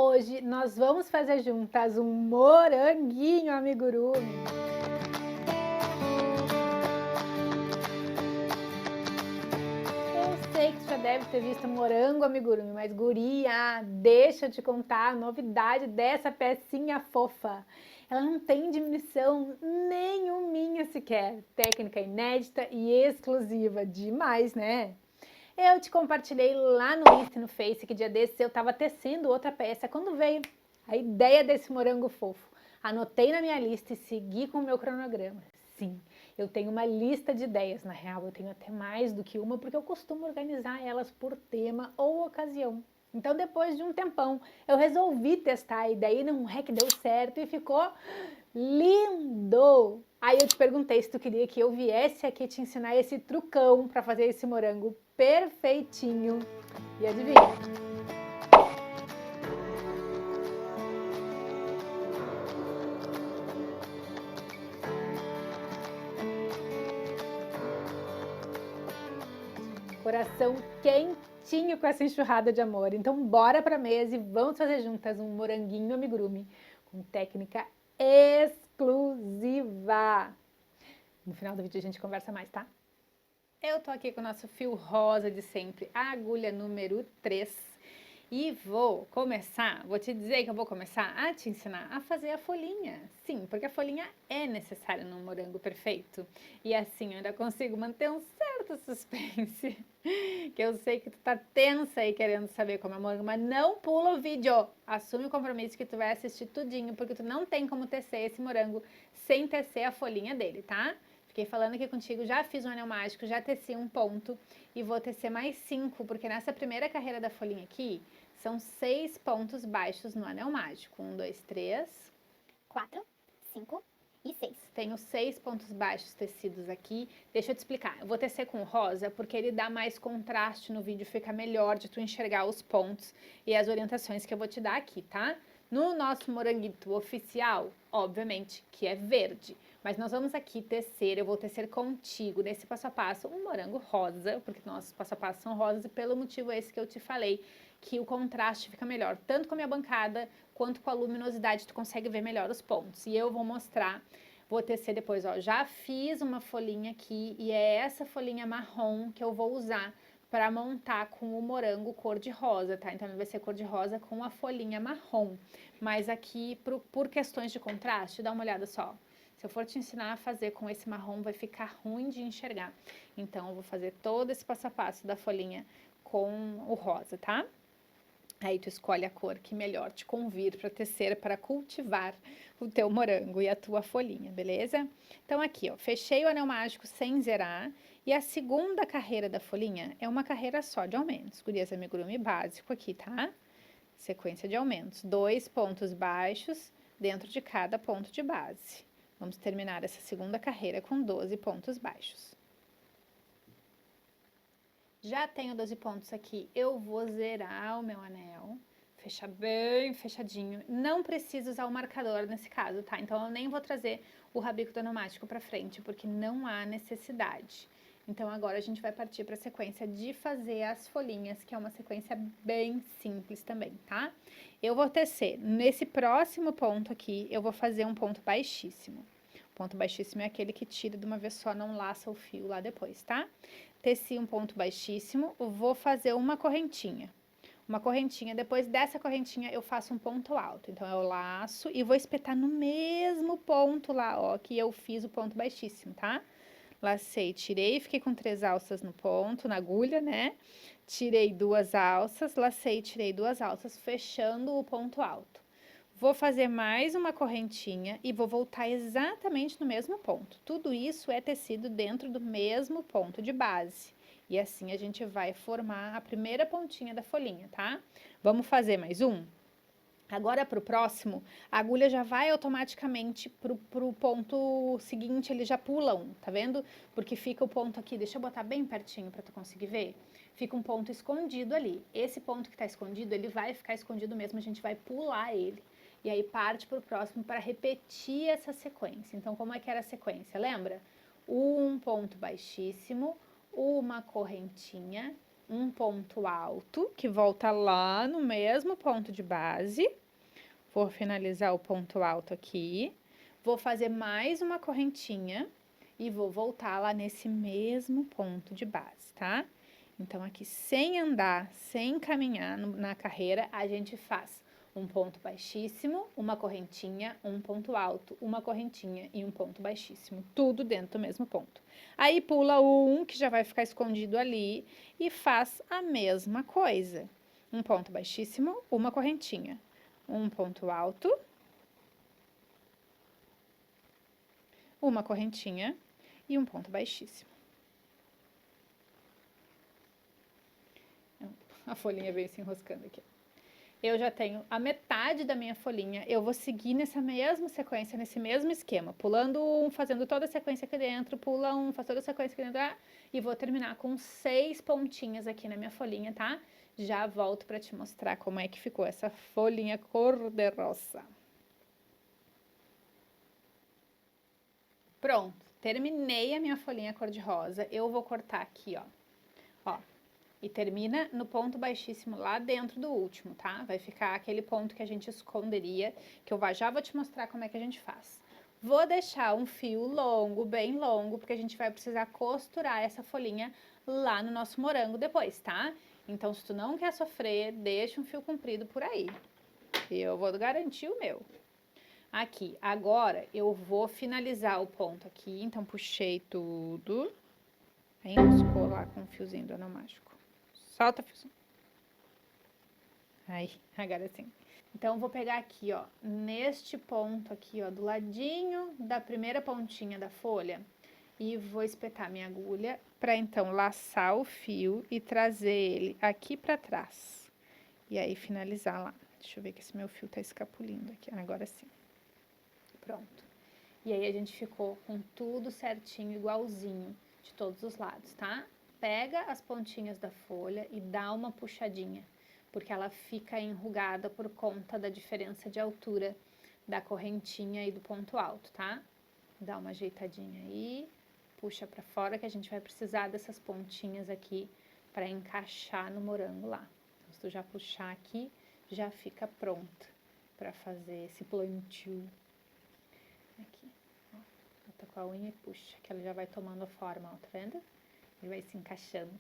Hoje nós vamos fazer juntas um moranguinho amigurumi. Eu sei que você já deve ter visto morango amigurumi, mas guria, deixa eu te contar a novidade dessa pecinha fofa. Ela não tem diminuição nenhuminha sequer. Técnica inédita e exclusiva demais, né? Eu te compartilhei lá no Insta e no Face que dia desses eu tava tecendo outra peça quando veio a ideia desse morango fofo. Anotei na minha lista e segui com o meu cronograma. Sim, eu tenho uma lista de ideias, na real eu tenho até mais do que uma porque eu costumo organizar elas por tema ou ocasião. Então depois de um tempão eu resolvi testar e daí não é que deu certo e ficou lindo! Aí eu te perguntei se tu queria que eu viesse aqui te ensinar esse trucão para fazer esse morango perfeitinho. E adivinha? Coração quentinho com essa enxurrada de amor. Então bora pra mesa e vamos fazer juntas um moranguinho amigurumi com técnica exclusiva. No final do vídeo a gente conversa mais, tá? Eu tô aqui com o nosso fio rosa de sempre, a agulha número 3. E vou te dizer que eu vou começar a te ensinar a fazer a folhinha. Sim, porque a folhinha é necessária num morango perfeito. E assim eu ainda consigo manter um certo suspense. Que eu sei que tu tá tensa aí querendo saber como é o morango, mas não pula o vídeo. Assume o compromisso que tu vai assistir tudinho, porque tu não tem como tecer esse morango sem tecer a folhinha dele, tá? Fiquei falando aqui contigo, já fiz um anel mágico, já teci um ponto e vou tecer mais 5, porque nessa primeira carreira da folhinha aqui, são 6 pontos baixos no anel mágico. 1, 2, 3, 4, 5 e 6. Tenho 6 pontos baixos tecidos aqui. Deixa eu te explicar. Eu vou tecer com rosa porque ele dá mais contraste no vídeo, fica melhor de tu enxergar os pontos e as orientações que eu vou te dar aqui, tá? No nosso moranguito oficial, obviamente que é verde, mas nós vamos aqui tecer, eu vou tecer contigo nesse passo a passo um morango rosa, porque nossos passo a passo são rosas e pelo motivo esse que eu te falei, que o contraste fica melhor, tanto com a minha bancada quanto com a luminosidade, tu consegue ver melhor os pontos. E eu vou mostrar, vou tecer depois, ó, já fiz uma folhinha aqui e é essa folhinha marrom que eu vou usar para montar com o morango cor de rosa, tá? Então ele vai ser cor de rosa com a folhinha marrom. Mas aqui, por questões de contraste, dá uma olhada só. Se eu for te ensinar a fazer com esse marrom, vai ficar ruim de enxergar. Então eu vou fazer todo esse passo a passo da folhinha com o rosa, tá? Aí tu escolhe a cor que melhor te convir para tecer, para cultivar o teu morango e a tua folhinha, beleza? Então aqui, ó, fechei o anel mágico sem zerar e a segunda carreira da folhinha é uma carreira só de aumentos. Gurias, amigurumi básico aqui, tá? Sequência de aumentos, 2 pontos baixos dentro de cada ponto de base. Vamos terminar essa segunda carreira com 12 pontos baixos. Já tenho 12 pontos aqui, eu vou zerar o meu anel, fechar bem fechadinho. Não preciso usar o marcador nesse caso, tá? Então eu nem vou trazer o rabico do anel mágico pra frente, porque não há necessidade. Então agora a gente vai partir para a sequência de fazer as folhinhas, que é uma sequência bem simples também, tá? Eu vou tecer, nesse próximo ponto aqui, eu vou fazer um ponto baixíssimo. Ponto baixíssimo é aquele que tira de uma vez só, não laça o fio lá depois, tá? Teci um ponto baixíssimo, vou fazer uma correntinha. Uma correntinha, depois dessa correntinha eu faço um ponto alto. Então, eu laço e vou espetar no mesmo ponto lá, ó, que eu fiz o ponto baixíssimo, tá? Lacei, tirei, fiquei com 3 alças no ponto, na agulha, né? Tirei 2 alças, lacei, tirei 2 alças, fechando o ponto alto. Vou fazer mais uma correntinha e vou voltar exatamente no mesmo ponto. Tudo isso é tecido dentro do mesmo ponto de base. E assim a gente vai formar a primeira pontinha da folhinha, tá? Vamos fazer mais um? Agora, para o próximo, a agulha já vai automaticamente pro ponto seguinte, ele já pula um, tá vendo? Porque fica o ponto aqui, deixa eu botar bem pertinho para tu conseguir ver. Fica um ponto escondido ali. Esse ponto que tá escondido, ele vai ficar escondido mesmo, a gente vai pular ele. E aí parte para o próximo para repetir essa sequência. Então, como é que era a sequência? Lembra? Um ponto baixíssimo, uma correntinha, um ponto alto, que volta lá no mesmo ponto de base. Vou finalizar o ponto alto aqui. Vou fazer mais uma correntinha e vou voltar lá nesse mesmo ponto de base, tá? Então, aqui, sem andar, sem caminhar na carreira, a gente faz um ponto baixíssimo, uma correntinha, um ponto alto, uma correntinha e um ponto baixíssimo, tudo dentro do mesmo ponto. Aí, pula o 1, que já vai ficar escondido ali, e faz a mesma coisa. Um ponto baixíssimo, uma correntinha, um ponto alto, uma correntinha e um ponto baixíssimo. A folhinha veio se enroscando aqui. Eu já tenho a metade da minha folhinha, eu vou seguir nessa mesma sequência, nesse mesmo esquema, pulando um, fazendo toda a sequência aqui dentro, pula um, faz toda a sequência aqui dentro, e vou terminar com 6 pontinhas aqui na minha folhinha, tá? Já volto para te mostrar como é que ficou essa folhinha cor-de-rosa. Pronto, terminei a minha folhinha cor-de-rosa, eu vou cortar aqui, ó, e termina no ponto baixíssimo lá dentro do último, tá? Vai ficar aquele ponto que a gente esconderia, que eu já vou te mostrar como é que a gente faz. Vou deixar um fio longo, bem longo, porque a gente vai precisar costurar essa folhinha lá no nosso morango depois, tá? Então, se tu não quer sofrer, deixa um fio comprido por aí. Eu vou garantir o meu. Aqui, agora eu vou finalizar o ponto aqui, então puxei tudo. Aí enroscou lá com o fiozinho do anel mágico. Solta, fiozinho. Aí, agora sim. Então, eu vou pegar aqui, ó, neste ponto aqui, ó, do ladinho da primeira pontinha da folha, e vou espetar minha agulha para então laçar o fio e trazer ele aqui para trás. E aí, finalizar lá. Deixa eu ver que esse meu fio tá escapulindo aqui, agora sim. Pronto. E aí, a gente ficou com tudo certinho, igualzinho, de todos os lados, tá? Pega as pontinhas da folha e dá uma puxadinha, porque ela fica enrugada por conta da diferença de altura da correntinha e do ponto alto, tá? Dá uma ajeitadinha aí, puxa pra fora que a gente vai precisar dessas pontinhas aqui para encaixar no morango lá. Então, se tu já puxar aqui, já fica pronta para fazer esse plantio. Aqui, ó, bota com a unha e puxa, que ela já vai tomando a forma, ó, tá vendo? Ele vai se encaixando,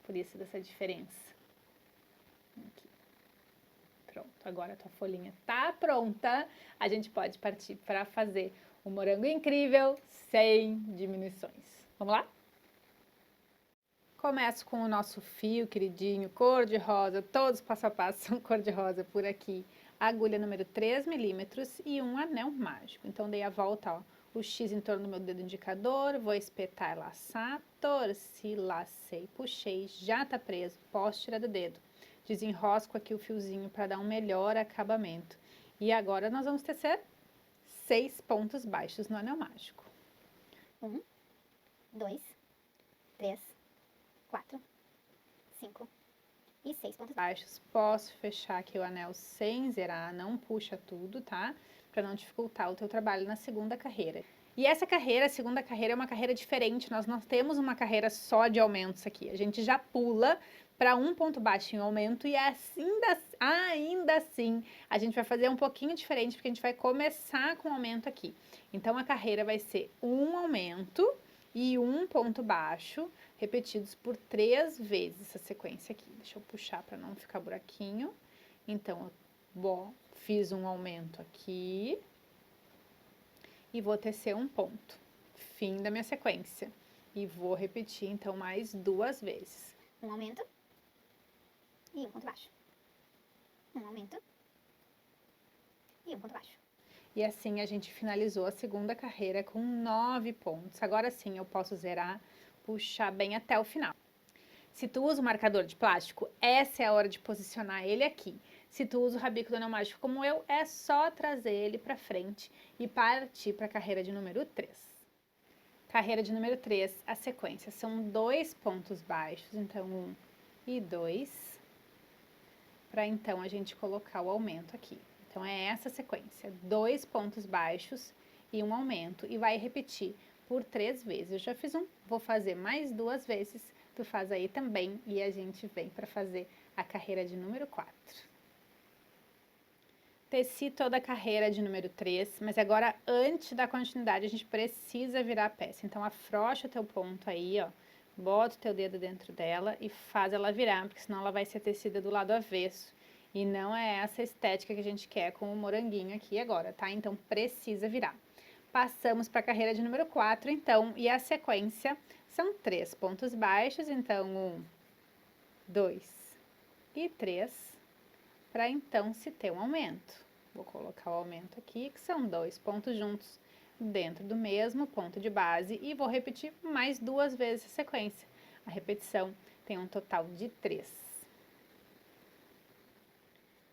por isso dessa diferença. Aqui. Pronto, agora a tua folhinha tá pronta, a gente pode partir para fazer um morango incrível sem diminuições. Vamos lá? Começo com o nosso fio queridinho, cor-de-rosa, todos passo a passo são cor-de-rosa por aqui. Agulha número 3 milímetros e um anel mágico. Então, dei a volta, ó, o X em torno do meu dedo indicador, vou espetar e laçar, torci, lacei, puxei, já tá preso, posso tirar do dedo. Desenrosco aqui o fiozinho para dar um melhor acabamento. E agora nós vamos tecer 6 pontos baixos no anel mágico. 1, 2, 3, 4, 5 e 6 pontos baixos. Posso fechar aqui o anel sem zerar, não puxa tudo, tá? Para não dificultar o teu trabalho na segunda carreira. E essa carreira, a segunda carreira, é uma carreira diferente. Nós não temos uma carreira só de aumentos aqui. A gente já pula para um ponto baixo em aumento e ainda assim a gente vai fazer um pouquinho diferente, porque a gente vai começar com aumento aqui. Então, a carreira vai ser um aumento e um ponto baixo, repetidos por 3 vezes essa sequência aqui. Deixa eu puxar para não ficar buraquinho. Então, bom, fiz um aumento aqui e vou tecer um ponto. Fim da minha sequência. E vou repetir, então, mais 2 vezes. Um aumento e um ponto baixo. Um aumento e um ponto baixo. E assim a gente finalizou a segunda carreira com 9 pontos. Agora sim eu posso zerar, puxar bem até o final. Se tu usa o marcador de plástico, essa é a hora de posicionar ele aqui. Se tu usa o rabico do anel mágico como eu, é só trazer ele para frente e partir para a carreira de número 3. Carreira de número 3, a sequência são 2 pontos baixos, então 1 e 2, para então a gente colocar o aumento aqui. Então, é essa sequência, 2 pontos baixos e um aumento, e vai repetir por 3 vezes. Eu já fiz um, vou fazer mais 2 vezes tu faz aí também e a gente vem para fazer a carreira de número 4. Teci toda a carreira de número 3, mas agora antes da continuidade a gente precisa virar a peça. Então afrouxa o teu ponto aí, ó, bota o teu dedo dentro dela e faz ela virar, porque senão ela vai ser tecida do lado avesso. E não é essa estética que a gente quer com o moranguinho aqui agora, tá? Então precisa virar. Passamos para a carreira de número 4, então, e a sequência são 3 pontos baixos, então 1, 2 e 3, para então se ter um aumento. Vou colocar o aumento aqui, que são 2 pontos juntos dentro do mesmo ponto de base, e vou repetir mais 2 vezes a sequência. A repetição tem um total de 3.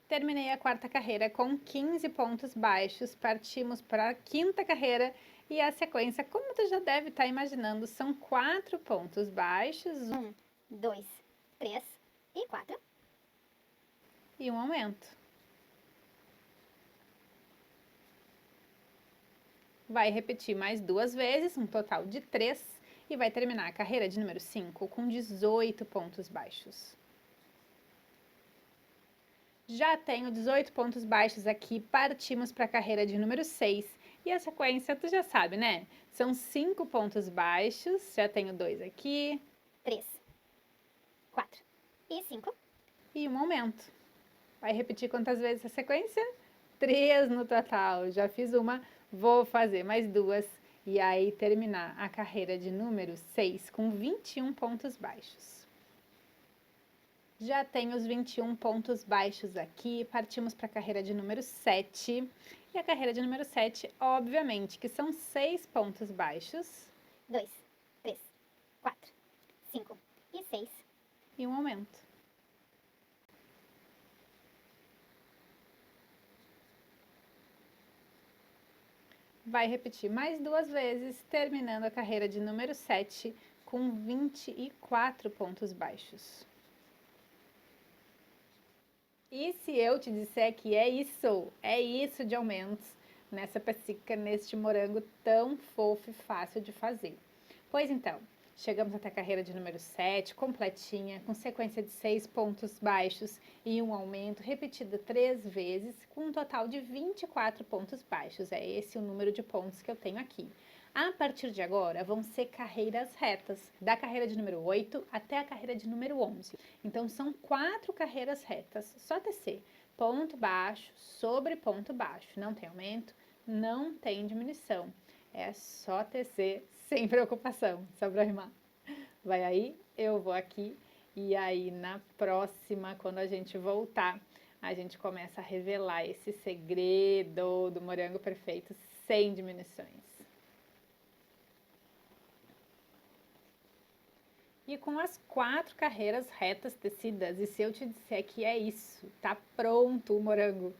Terminei a 4ª carreira com 15 pontos baixos, partimos para a 5ª carreira e a sequência, como tu já deve estar imaginando, são 4 pontos baixos, 1, 2, 3 e 4. E um aumento. Vai repetir mais 2 vezes, um total de 3, e vai terminar a carreira de número 5 com 18 pontos baixos. Já tenho 18 pontos baixos aqui, partimos para a carreira de número 6. E a sequência, tu já sabe, né? São 5 pontos baixos, já tenho 2 aqui. 3, 4 e 5. E um aumento. Vai repetir quantas vezes a sequência? 3 no total. Já fiz uma, vou fazer mais 2. E aí terminar a carreira de número 6 com 21 pontos baixos. Já tenho os 21 pontos baixos aqui, partimos para a carreira de número 7. E a carreira de número 7, obviamente, que são 6 pontos baixos. 2, 3, 4, 5 e 6. E um aumento. Vai repetir mais 2 vezes, terminando a carreira de número 7 com 24 pontos baixos. E se eu te disser que é isso de aumentos nessa pessica, neste morango tão fofo e fácil de fazer. Pois então, chegamos até a carreira de número 7, completinha, com sequência de 6 pontos baixos e um aumento, repetida 3 vezes, com um total de 24 pontos baixos. É esse o número de pontos que eu tenho aqui. A partir de agora, vão ser carreiras retas, da carreira de número 8 até a carreira de número 11. Então, são 4 carreiras retas, só tecer ponto baixo sobre ponto baixo. Não tem aumento, não tem diminuição. É só tecer sem preocupação, só para rimar. Vai aí, eu vou aqui, e aí na próxima, quando a gente voltar, a gente começa a revelar esse segredo do morango perfeito sem diminuições. E com as 4 carreiras retas tecidas, e se eu te disser que é isso, tá pronto o morango?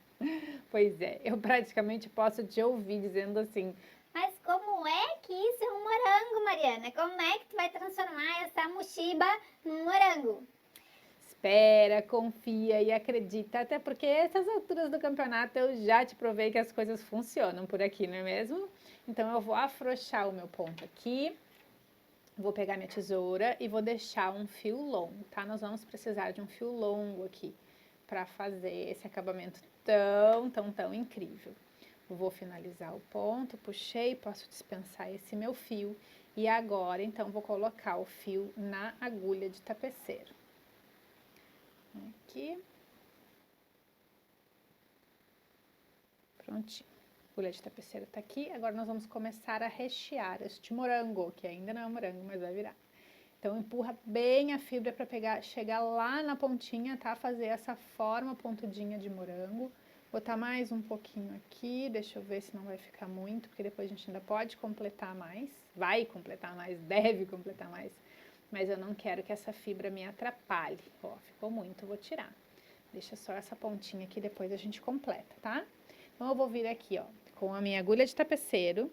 Pois é, eu praticamente posso te ouvir dizendo assim: mas como é que isso é um morango, Mariana? Como é que tu vai transformar essa mochiba num morango? espera, confia e acredita, até porque essas alturas do campeonato eu já te provei que as coisas funcionam por aqui, não é mesmo? Então eu vou afrouxar o meu ponto aqui. Vou pegar minha tesoura e vou deixar um fio longo, tá? Nós vamos precisar de um fio longo aqui para fazer esse acabamento tão incrível. Vou finalizar o ponto, puxei, posso dispensar esse meu fio. E agora, então, vou colocar o fio na agulha de tapeceiro. Aqui. Prontinho. A agulha de tapeceiro tá aqui. Agora nós vamos começar a rechear este morango, que ainda não é um morango, mas vai virar. Então, empurra bem a fibra para chegar lá na pontinha, tá? Fazer essa forma pontudinha de morango. Botar mais um pouquinho aqui, deixa eu ver se não vai ficar muito, porque depois a gente ainda pode completar mais. Vai completar mais, deve completar mais. Mas eu não quero que essa fibra me atrapalhe. Ó, ficou muito, vou tirar. Deixa só essa pontinha aqui, depois a gente completa, tá? Então, eu vou vir aqui, ó, com a minha agulha de tapeceiro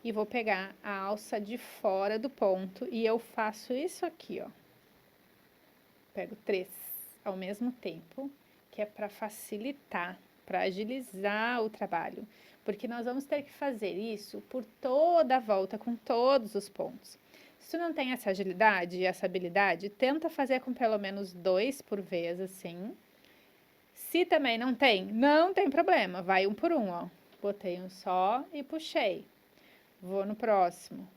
e vou pegar a alça de fora do ponto e eu faço isso aqui, ó. Pego 3 ao mesmo tempo, que é para facilitar, para agilizar o trabalho, porque nós vamos ter que fazer isso por toda a volta com todos os pontos. Se tu não tem essa agilidade e essa habilidade, tenta fazer com pelo menos 2 por vez, assim. Se também não tem problema, vai um por um, ó. Botei um só e puxei. Vou no próximo,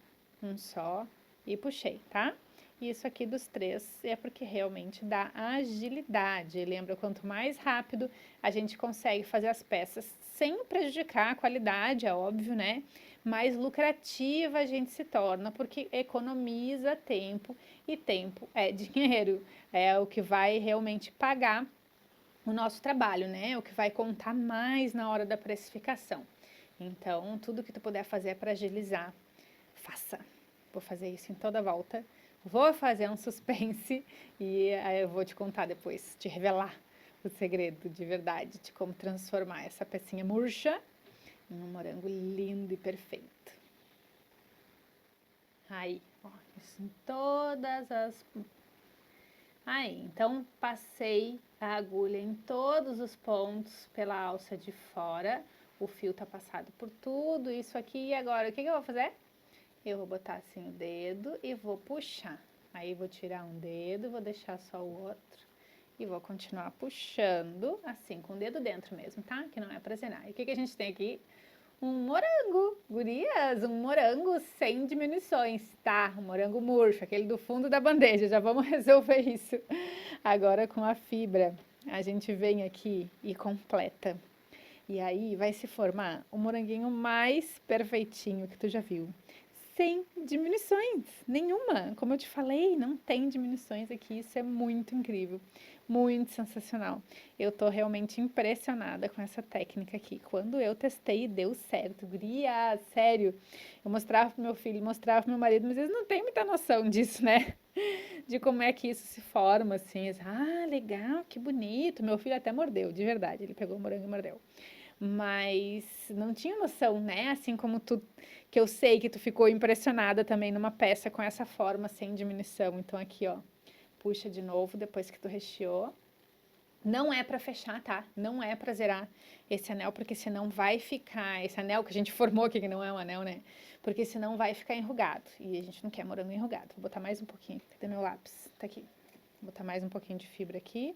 um só e puxei, tá? Isso aqui dos 3 é porque realmente dá agilidade. Lembra, quanto mais rápido a gente consegue fazer as peças sem prejudicar a qualidade, é óbvio, né? Mais lucrativa a gente se torna, porque economiza tempo, e tempo é dinheiro. É o que vai realmente pagar o nosso trabalho, né? O que vai contar mais na hora da precificação. Então, tudo que tu puder fazer para agilizar, faça. Vou fazer isso em toda volta. Vou fazer um suspense e aí eu vou te contar depois, te revelar o segredo de verdade de como transformar essa pecinha murcha em um morango lindo e perfeito. Aí, ó, isso em todas as... Aí, então passei a agulha em todos os pontos pela alça de fora. O fio tá passado por tudo isso aqui. E agora, o que eu vou fazer? Eu vou botar assim o dedo e vou puxar. Aí, vou tirar um dedo, vou deixar só o outro. E vou continuar puxando, assim, com o dedo dentro mesmo, tá? Que não é pra zerar. E o que a gente tem aqui? Um morango, gurias, um morango sem diminuições, tá? Um morango murcho, aquele do fundo da bandeja. Já vamos resolver isso. Agora com a fibra, a gente vem aqui e completa. E aí vai se formar o moranguinho mais perfeitinho que tu já viu. Sem diminuições nenhuma. Como eu te falei, não tem diminuições aqui. Isso é muito incrível, muito sensacional. Eu tô realmente impressionada com essa técnica aqui. Quando eu testei, deu certo. Guria, sério. Eu mostrava pro meu filho, mostrava pro meu marido, mas eles não têm muita noção disso, né? De como é que isso se forma, assim. Eles, ah, legal, que bonito. Meu filho até mordeu, de verdade. Ele pegou o morango e mordeu. Mas não tinha noção, né? Assim como tu, que eu sei que tu ficou impressionada também numa peça com essa forma sem diminuição. Então aqui, ó, puxa de novo depois que tu recheou. Não é para fechar, tá? Não é para zerar esse anel, porque senão vai ficar, esse anel que a gente formou aqui, que não é um anel, né? Porque senão vai ficar enrugado, e a gente não quer morango enrugado. Vou botar mais um pouquinho, cadê meu lápis? Tá aqui. Vou botar mais um pouquinho de fibra aqui.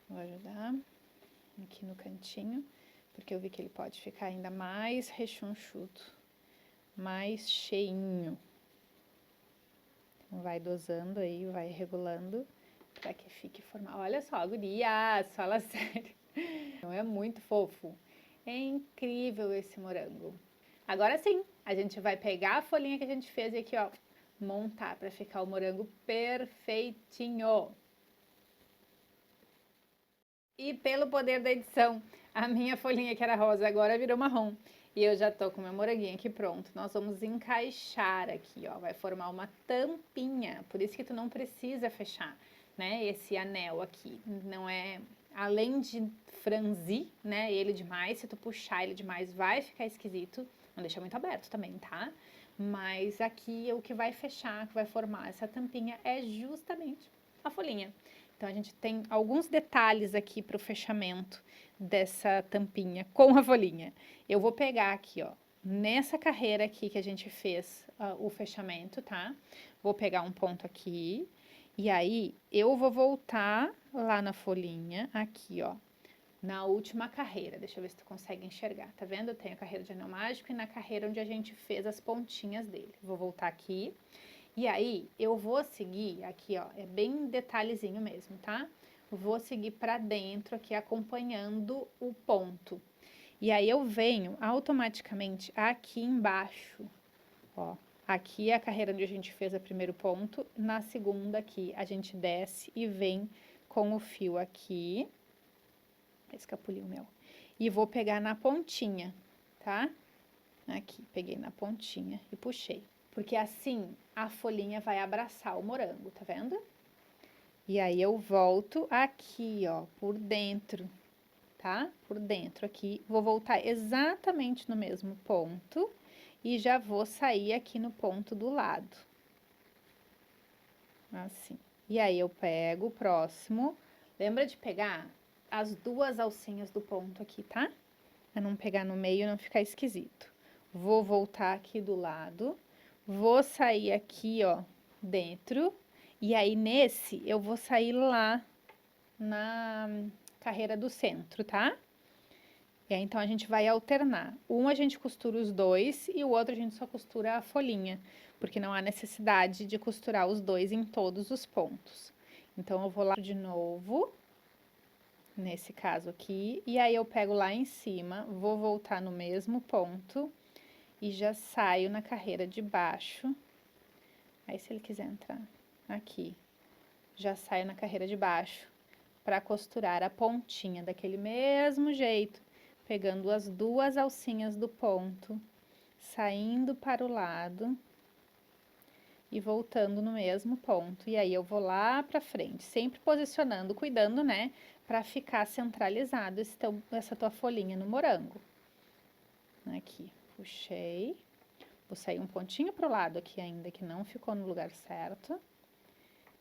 Vou ajudar aqui no cantinho, porque eu vi que ele pode ficar ainda mais rechonchudo, mais cheinho. Então, vai dosando aí, vai regulando para que fique formal. Olha só, gurias, fala sério. Não é muito fofo? É incrível esse morango. Agora sim, a gente vai pegar a folhinha que a gente fez e aqui, ó, montar para ficar o morango perfeitinho. E pelo poder da edição, a minha folhinha que era rosa agora virou marrom. E eu já tô com meu moranguinho aqui pronto. Nós vamos encaixar aqui, ó. Vai formar uma tampinha. Por isso que tu não precisa fechar, né? Esse anel aqui. Não é... Além de franzir, né? Ele demais, se tu puxar ele demais, vai ficar esquisito. Não deixa muito aberto também, tá? Mas aqui o que vai fechar, que vai formar essa tampinha é justamente a folhinha. Então, a gente tem alguns detalhes aqui para o fechamento dessa tampinha com a folhinha. Eu vou pegar aqui, ó, nessa carreira aqui que a gente fez o fechamento, tá? Vou pegar um ponto aqui, e aí eu vou voltar lá na folhinha, aqui, ó, na última carreira. Deixa eu ver se tu consegue enxergar, tá vendo? Eu tenho a carreira de anel mágico e na carreira onde a gente fez as pontinhas dele. Vou voltar aqui. E aí, eu vou seguir aqui, ó, é bem detalhezinho mesmo, tá? Vou seguir pra dentro aqui, acompanhando o ponto. E aí, eu venho automaticamente aqui embaixo, ó. Aqui é a carreira onde a gente fez o primeiro ponto. Na segunda aqui, a gente desce e vem com o fio aqui. Escapuliu o meu. E vou pegar na pontinha, tá? Aqui, peguei na pontinha e puxei. Porque assim a folhinha vai abraçar o morango, tá vendo? E aí eu volto aqui, ó, por dentro, tá? Por dentro aqui, vou voltar exatamente no mesmo ponto e já vou sair aqui no ponto do lado. Assim. E aí eu pego o próximo. Lembra de pegar as duas alcinhas do ponto aqui, tá? Pra não pegar no meio e não ficar esquisito. Vou voltar aqui do lado. vou sair aqui, ó, dentro, e aí nesse eu vou sair lá na carreira do centro, tá? E aí, então, a gente vai alternar. Um a gente costura os dois e o outro a gente só costura a folhinha, porque não há necessidade de costurar os dois em todos os pontos. Então, eu vou lá de novo, nesse caso aqui, e aí eu pego lá em cima, vou voltar no mesmo ponto e já saio na carreira de baixo. Aí, se ele quiser entrar aqui, já saio na carreira de baixo para costurar a pontinha daquele mesmo jeito, pegando as duas alcinhas do ponto, saindo para o lado e voltando no mesmo ponto. E aí eu vou lá para frente, sempre posicionando, cuidando, né, para ficar centralizado essa tua folhinha no morango. Aqui, puxei, vou sair um pontinho pro lado aqui ainda, que não ficou no lugar certo.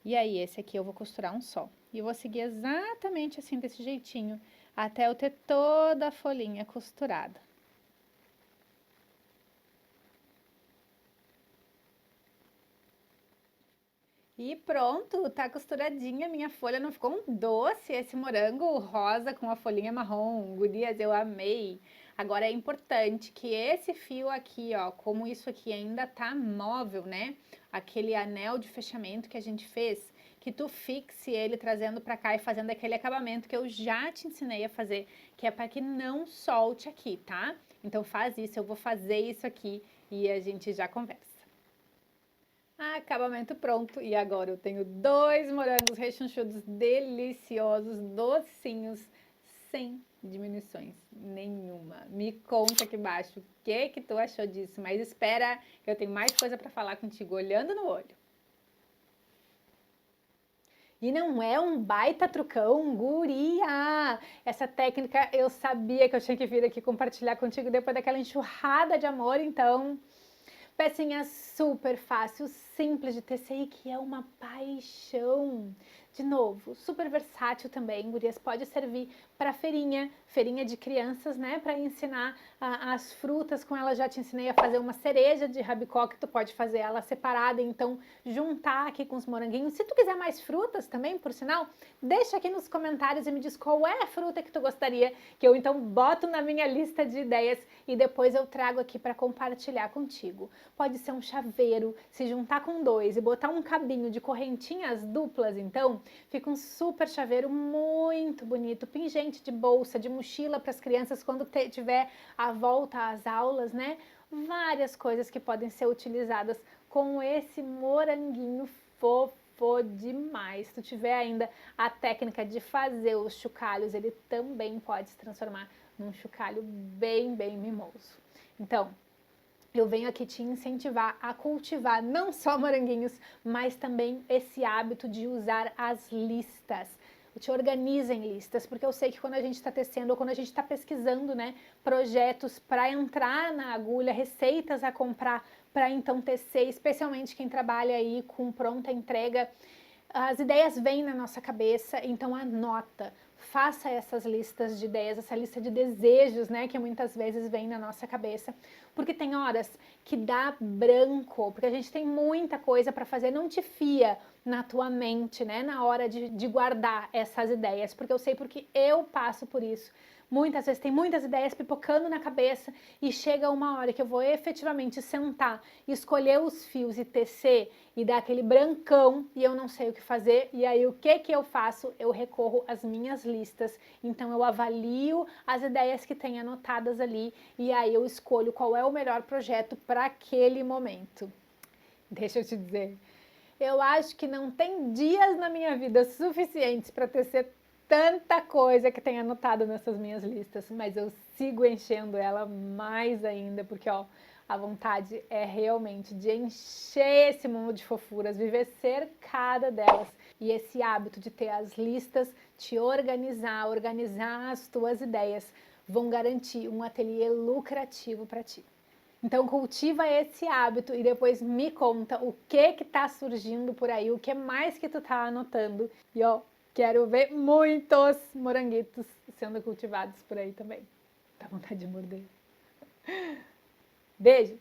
E aí, esse aqui eu vou costurar um só. E eu vou seguir exatamente assim, desse jeitinho, até eu ter toda a folhinha costurada. E pronto, tá costuradinha a minha folha, não ficou um doce esse morango rosa com a folhinha marrom. Gurias, eu amei. Agora é importante que esse fio aqui, ó, como isso aqui ainda tá móvel, né? Aquele anel de fechamento que a gente fez, que tu fixe ele trazendo pra cá e fazendo aquele acabamento que eu já te ensinei a fazer, que é para que não solte aqui, tá? Então faz isso, eu vou fazer isso aqui e a gente já conversa. Acabamento pronto. E agora eu tenho 2 morangos rechonchudos deliciosos, docinhos, sem diminuições nenhuma. Me conta aqui embaixo o que tu achou disso, mas espera, eu tenho mais coisa para falar contigo olhando no olho. E não é um baita trucão, guria! Essa técnica eu sabia que eu tinha que vir aqui compartilhar contigo depois daquela enxurrada de amor, então pecinha super fácil, simples de tecer e que é uma paixão. De novo, super versátil também, gurias, pode servir para feirinha de crianças, né? Para ensinar as frutas com ela. Já te ensinei a fazer uma cereja de rabicó, que tu pode fazer ela separada, então juntar aqui com os moranguinhos. Se tu quiser mais frutas também, por sinal, deixa aqui nos comentários e me diz qual é a fruta que tu gostaria, que eu então boto na minha lista de ideias e depois eu trago aqui para compartilhar contigo. Pode ser um chaveiro, se juntar com 2 e botar um cabinho de correntinhas duplas, então, fica um super chaveiro muito bonito, pingente de bolsa, de mochila para as crianças quando tiver a volta às aulas, né? Várias coisas que podem ser utilizadas com esse moranguinho fofo demais. Se tu tiver ainda a técnica de fazer os chocalhos, ele também pode se transformar num chocalho bem mimoso. Então, eu venho aqui te incentivar a cultivar não só moranguinhos, mas também esse hábito de usar as listas. Te organiza em listas, porque eu sei que quando a gente está tecendo ou quando a gente está pesquisando, né, projetos para entrar na agulha, receitas a comprar para então tecer, especialmente quem trabalha aí com pronta entrega, as ideias vêm na nossa cabeça, então anota, faça essas listas de ideias, essa lista de desejos, né, que muitas vezes vem na nossa cabeça, porque tem horas que dá branco, porque a gente tem muita coisa para fazer, não te fia na tua mente, né, na hora de guardar essas ideias, porque eu sei porque eu passo por isso. Muitas vezes tem muitas ideias pipocando na cabeça e chega uma hora que eu vou efetivamente sentar, escolher os fios e tecer e dar aquele brancão e eu não sei o que fazer. E aí o que eu faço? Eu recorro às minhas listas. Então eu avalio as ideias que tem anotadas ali e aí eu escolho qual é o melhor projeto para aquele momento. Deixa eu te dizer, eu acho que não tem dias na minha vida suficientes para tecer tanta coisa que tem anotado nessas minhas listas, mas eu sigo enchendo ela mais ainda, porque ó, a vontade é realmente de encher esse mundo de fofuras, viver cercada delas. E esse hábito de ter as listas, te organizar as tuas ideias, vão garantir um ateliê lucrativo para ti. Então cultiva esse hábito e depois me conta o que tá surgindo por aí, o que mais que tu tá anotando. E ó, quero ver muitos moranguitos sendo cultivados por aí também. Dá vontade de morder. Beijo!